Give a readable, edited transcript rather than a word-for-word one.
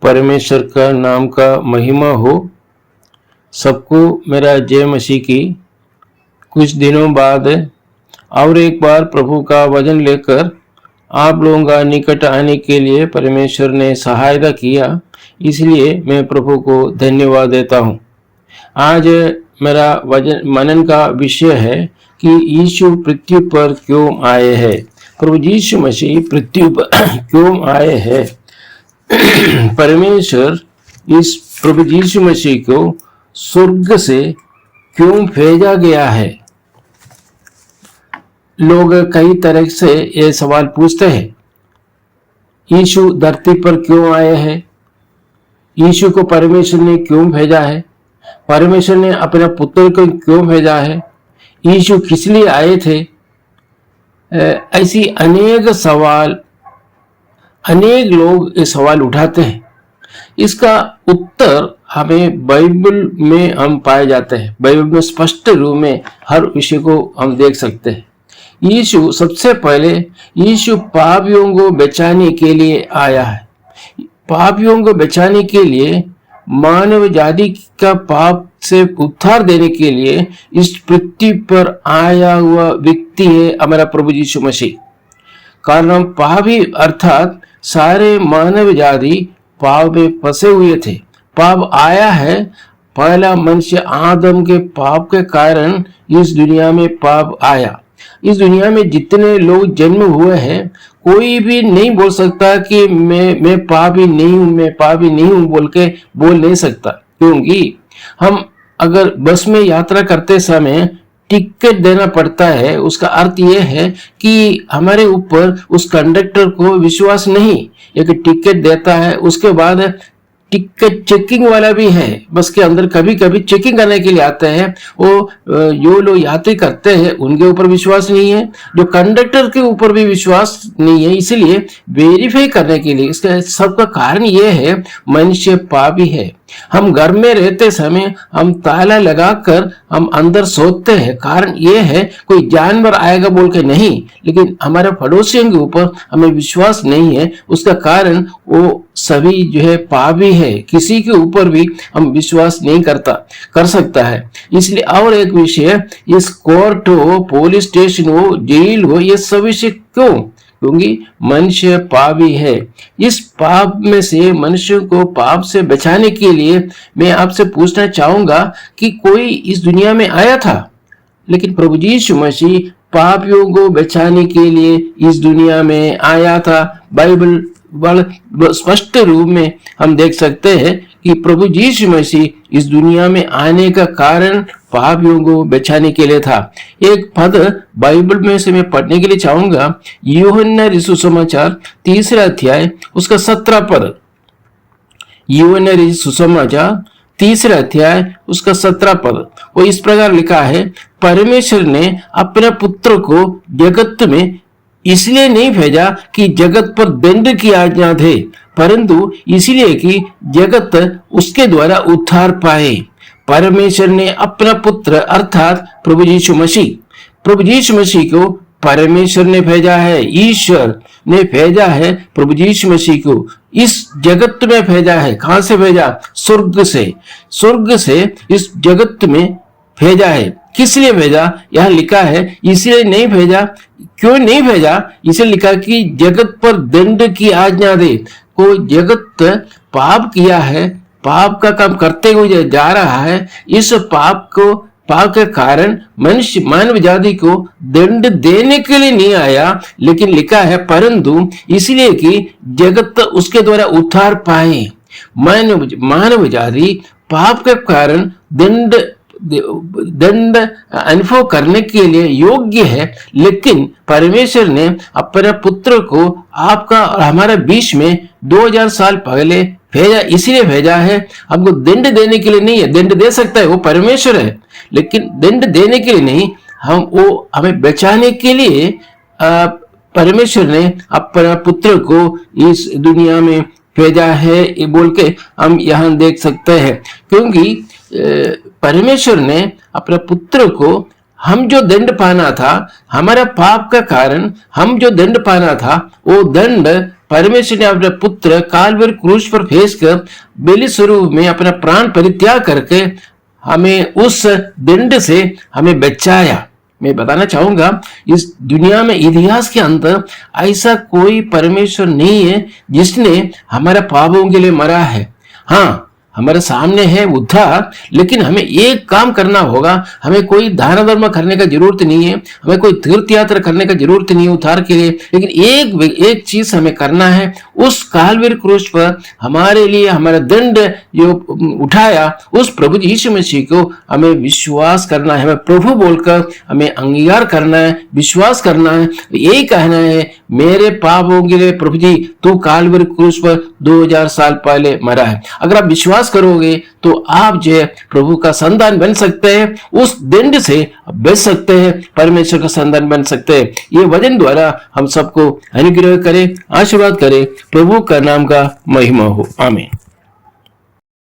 परमेश्वर का नाम का महिमा हो। सबको मेरा जय मसीह की। कुछ दिनों बाद और एक बार प्रभु का वचन लेकर आप लोगों का निकट आने के लिए परमेश्वर ने सहायता किया, इसलिए मैं प्रभु को धन्यवाद देता हूँ। आज मेरा वचन मनन का विषय है कि यीशु पृथ्वी पर क्यों आए हैं। प्रभु यीशु मसीह पृथ्वी पर क्यों आए हैं। परमेश्वर इस प्रभु यीशु मसीह को स्वर्ग से क्यों भेजा गया है। लोग कई तरह से ये सवाल पूछते हैं। यीशु धरती पर क्यों आए हैं, यीशु को परमेश्वर ने क्यों भेजा है, परमेश्वर ने अपने पुत्र को क्यों भेजा है, यीशु किस लिए आए थे। ऐसी अनेक सवाल, अनेक लोग ये सवाल उठाते हैं। इसका उत्तर हमें बाइबल में हम पाए जाते हैं। बाइबल में स्पष्ट रूप में हर विषय को हम देख सकते हैं। यीशु सबसे पहले यीशु पापियों को बचाने के लिए आया है। पापियों को बचाने के लिए, मानव जाति का पाप से उद्धार देने के लिए इस पृथ्वी पर आया हुआ व्यक्ति है हमारा प्रभु यीशु मसीह। कारण पापी अर्थात सारे मानव जाति पाप में फंसे हुए थे। पाप आया है, पहला मनुष्य आदम के पाप के कारण इस दुनिया में पाप आया। इस दुनिया में जितने लोग जन्म हुए हैं, कोई भी नहीं बोल सकता कि मैं पापी नहीं हूं, मैं पापी नहीं हूं बोल नहीं सकता। क्योंकि हम अगर बस में यात्रा करते समय टिकट देना पड़ता है, उसका अर्थ यह है कि हमारे ऊपर उस कंडक्टर को विश्वास नहीं। एक टिकट देता है, उसके बाद टिकट चेकिंग वाला भी है बस के अंदर, कभी कभी चेकिंग करने के लिए आते हैं। वो जो लोग यात्री करते हैं उनके ऊपर विश्वास नहीं है, जो कंडक्टर के ऊपर भी विश्वास नहीं है। इसलिए वेरीफाई करने के लिए, इसका सबका कारण ये है मनुष्य पापी है। हम घर में रहते समय हम ताला लगाकर हम अंदर सोते हैं। कारण ये है कोई जानवर आएगा बोल के नहीं, लेकिन हमारे पड़ोसियों के ऊपर हमें विश्वास नहीं है। उसका कारण वो सभी जो है पापी है। किसी के ऊपर भी हम विश्वास नहीं कर सकता है। इसलिए और एक विषय, इस कोर्ट हो, पुलिस स्टेशन हो, जेल हो, ये सब विषय क्यों? क्योंकि मनुष्य पापी है। इस पाप में से मनुष्य को पाप से बचाने के लिए मैं आपसे पूछना चाहूंगा कि कोई इस दुनिया में आया था, लेकिन प्रभु यीशु मसीह पापियों को बचाने के लिए इस दुनिया में आया था। बाइबल बड़ा स्पष्ट रूप में हम देख सकते हैं कि प्रभु यीशु मसीह इस दुनिया में आने का कारण पापियों को बचाने के लिए था। एक पद बाइबल में से मैं पढ़ने के लिए चाहूंगा। यूहन्ना सुसमाचार 3 अध्याय उसका 17 पद। यूहन्ना सुसमाचार 3 अध्याय उसका 17 पद। वो इस प्रकार लिखा है, परमेश्वर ने अपने पुत्र को जगत में इसलिए नहीं भेजा कि जगत पर दंड की आज्ञा दे, परंतु इसलिए कि जगत उसके द्वारा उद्धार पाए। परमेश्वर ने अपना पुत्र अर्थात प्रभु यीशु मसीह को परमेश्वर ने भेजा है। ईश्वर ने भेजा है प्रभु यीशु मसीह को, इस जगत में भेजा है। कहां से भेजा? स्वर्ग से इस जगत में भेजा है। किस लिए भेजा? यह लिखा है इसलिए नहीं भेजा। क्यों नहीं भेजा? इसे लिखा कि जगत पर दंड की आज्ञा दे। कोई जगत पाप किया है, पाप का काम करते हुए जा रहा है। इस पाप के कारण मनुष्य मानव जाति को दंड देने के लिए नहीं आया, लेकिन लिखा है परंतु इसलिए कि जगत उसके द्वारा उद्धार पाए। मानव जाति पाप के कारण दंड अनुभव करने के लिए योग्य है, लेकिन परमेश्वर ने अपने पुत्र को आपका और हमारे बीच में 2000 साल पहले भेजा। इसलिए भेजा है, हमको दंड देने के लिए नहीं है। दंड दे सकता है, वो परमेश्वर है, लेकिन दंड देने के लिए नहीं, वो हमें बचाने के लिए परमेश्वर ने अपना पुत्र को इस दुनिया में भेजा है, ये बोल के हम यहाँ देख सकते हैं। क्योंकि परमेश्वर ने अपने पुत्र को, हम जो दंड पाना था, हमारा पाप का कारण हम जो दंड पाना था, वो दंड परमेश्वर ने अपने पुत्र काल्वरी क्रूस पर भेजकर बलि स्वरूप में अपना प्राण परित्याग करके हमें उस दंड से हमें बचाया। मैं बताना चाहूंगा, इस दुनिया में इतिहास के अंदर ऐसा कोई परमेश्वर नहीं है जिसने हमारे पापों के लिए मरा है। हाँ, हमारे सामने है उद्धार, लेकिन हमें एक काम करना होगा। हमें कोई दान धर्म करने का जरूरत नहीं है, हमें कोई तीर्थ यात्रा करने का जरूरत नहीं है उद्धार के लिए, लेकिन एक चीज हमें करना है। उस काल्वरी क्रूस पर हमारे लिए हमारा दंड जो उठाया उस प्रभु यीशु मसीह को हमें विश्वास करना है, हमें प्रभु बोलकर हमें अंगीकार करना है, विश्वास करना है। यही कहना है, मेरे पापों के लिए प्रभु जी तू काल्वरी क्रूस पर 2000 साल पहले मरा है। अगर आप विश्वास करोगे तो आप जो है प्रभु का संतान बन सकते हैं, उस दंड से बच सकते हैं, परमेश्वर का संतान बन सकते हैं। ये वचन द्वारा हम सबको अनुग्रह करे, आशीर्वाद करे। प्रभु का नाम का महिमा हो। आमीन।